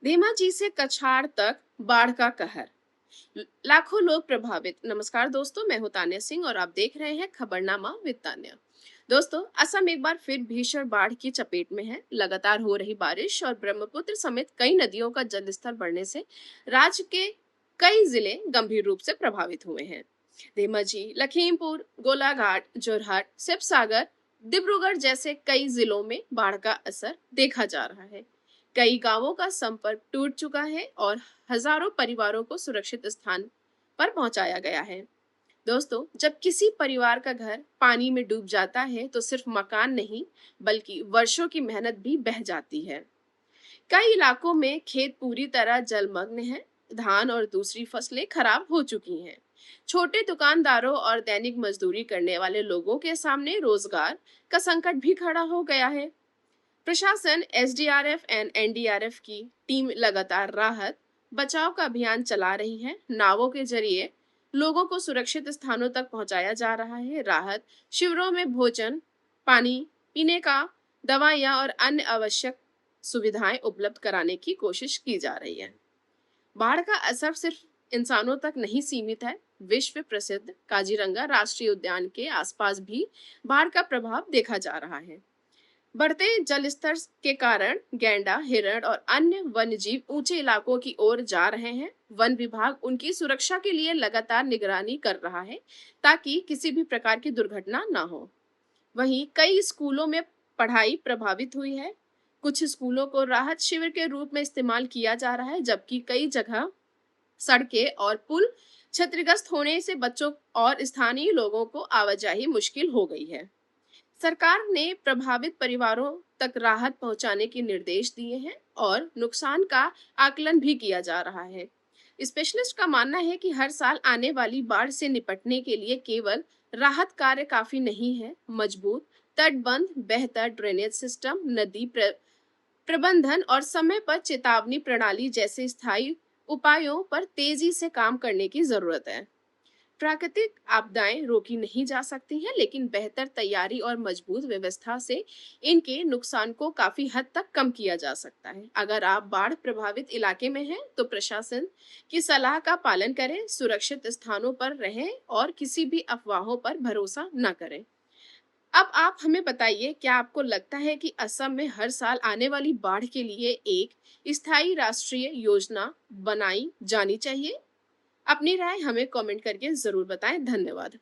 धेमाजी से कछाड़ तक बाढ़ का कहर, लाखों लोग प्रभावित। नमस्कार दोस्तों, मैं हूं तान्या सिंह और आप देख रहे हैं खबरनामा विद तान्या। दोस्तों, असम एक बार फिर भीषण बाढ़ की चपेट में है। लगातार हो रही बारिश और ब्रह्मपुत्र समेत कई नदियों का जलस्तर बढ़ने से राज्य के कई जिले गंभीर रूप से प्रभावित हुए हैं। धेमाजी, लखीमपुर, गोलाघाट, जोरहाट, शिवसागर, डिब्रूगढ़ जैसे कई जिलों में बाढ़ का असर देखा जा रहा है। कई गांवों का संपर्क टूट चुका है और हजारों परिवारों को सुरक्षित स्थान पर पहुंचाया गया है। दोस्तों, जब किसी परिवार का घर पानी में डूब जाता है तो सिर्फ मकान नहीं, बल्कि वर्षों की मेहनत भी बह जाती है। कई इलाकों में खेत पूरी तरह जलमग्न हैं, धान और दूसरी फसलें खराब हो चुकी हैं। छोटे दुकानदारों और दैनिक मजदूरी करने वाले लोगों के सामने रोजगार का संकट भी खड़ा हो गया है। प्रशासन, एसडीआरएफ एंड एनडीआरएफ की टीम लगातार राहत बचाव का अभियान चला रही है। नावों के जरिए लोगों को सुरक्षित स्थानों तक पहुंचाया जा रहा है। राहत शिविरों में भोजन, पानी पीने का, दवाइयां और अन्य आवश्यक सुविधाएं उपलब्ध कराने की कोशिश की जा रही है। बाढ़ का असर सिर्फ इंसानों तक नहीं सीमित है। विश्व प्रसिद्ध काजीरंगा राष्ट्रीय उद्यान के आसपास भी बाढ़ का प्रभाव देखा जा रहा है। बढ़ते जल स्तर के कारण गैंडा, हिरण और अन्य वन्य जीव ऊंचे इलाकों की ओर जा रहे हैं। वन विभाग उनकी सुरक्षा के लिए लगातार निगरानी कर रहा है ताकि किसी भी प्रकार की दुर्घटना ना हो। वहीं कई स्कूलों में पढ़ाई प्रभावित हुई है। कुछ स्कूलों को राहत शिविर के रूप में इस्तेमाल किया जा रहा है, जबकि कई जगह सड़कें और पुल क्षतिग्रस्त होने से बच्चों और स्थानीय लोगों को आवाजाही मुश्किल हो गई है। सरकार ने प्रभावित परिवारों तक राहत पहुंचाने के निर्देश दिए हैं और नुकसान का आकलन भी किया जा रहा है। स्पेशलिस्ट का मानना है कि हर साल आने वाली बाढ़ से निपटने के लिए केवल राहत कार्य काफी नहीं है। मजबूत तटबंध, बेहतर ड्रेनेज सिस्टम, प्रबंधन और समय पर चेतावनी प्रणाली जैसे स्थायी उपायों पर तेजी से काम करने की जरूरत है। प्राकृतिक आपदाएं रोकी नहीं जा सकती हैं, लेकिन बेहतर तैयारी और मजबूत व्यवस्था से इनके नुकसान को काफी हद तक कम किया जा सकता है। अगर आप बाढ़ प्रभावित इलाके में हैं, तो प्रशासन की सलाह का पालन करें, सुरक्षित स्थानों पर रहें और किसी भी अफवाहों पर भरोसा न करें। अब आप हमें बताइए, क्या आपको लगता है कि असम में हर साल आने वाली बाढ़ के लिए एक स्थायी राष्ट्रीय योजना बनाई जानी चाहिए? अपनी राय हमें कमेंट करके जरूर बताएं। धन्यवाद।